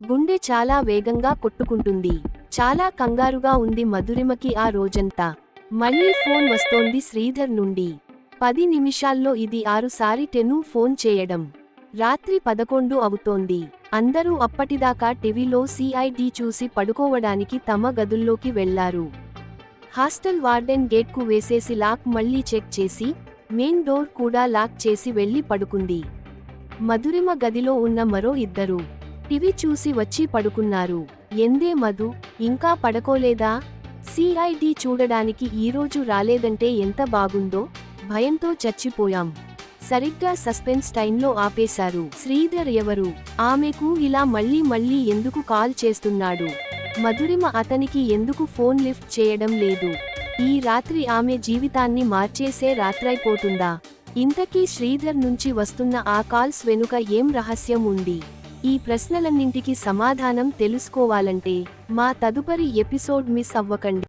గుండె చాలా వేగంగా కొట్టుకుంటుంది. చాలా కంగారుగా ఉంది మధురిమకి ఆ రోజంతా. మళ్ళీ ఫోన్ వస్తోంది శ్రీధర్ నుండి. 10 నిమిషాల్లో ఇది 6 సారి ఫోన్ చేయడం. రాత్రి 11 అవుతోంది. అందరూ అప్పటిదాకా టీవీలో సిఐడి చూసి పడుకోవడానికి తమ గదుల్లోకి వెళ్లారు. హాస్టల్ వార్డెన్ గేట్కు వేసేసి లాక్ మళ్లీ చెక్ చేసి, మెయిన్ డోర్ కూడా లాక్ చేసి వెళ్లి పడుకుంది. మధురిమ గదిలో ఉన్న మరో ఇద్దరు టీవీ చూసి వచ్చి పడుకున్నారు. ఎందే మధు, ఇంకా పడుకోలేదా? సిఐడి చూడడానికి ఈరోజు రాలేదంటే ఎంత బాగుందో, భయంతో చచ్చిపోయాం. సరిగ్గా సస్పెన్స్ టైంలో ఆపేశారు. శ్రీధర్ ఎవరు? ఆమెకు ఇలా మళ్ళీ మళ్ళీ ఎందుకు కాల్ చేస్తున్నాడు? మధురిమ అతనికి ఎందుకు ఫోన్ లిఫ్ట్ చేయడం లేదు? ఈ రాత్రి ఆమె జీవితాన్ని మార్చేసే రాత్రైపోతుందా? ఇంతకీ శ్రీధర్ నుంచి వస్తున్న ఆ కాల్స్ వెనుక ఏం రహస్యం ఉంది? ఈ ప్రశ్నలన్నింటికి సమాధానం తెలుసుకోవాలంటే మా తదుపరి ఎపిసోడ్ మిస్ అవ్వకండి.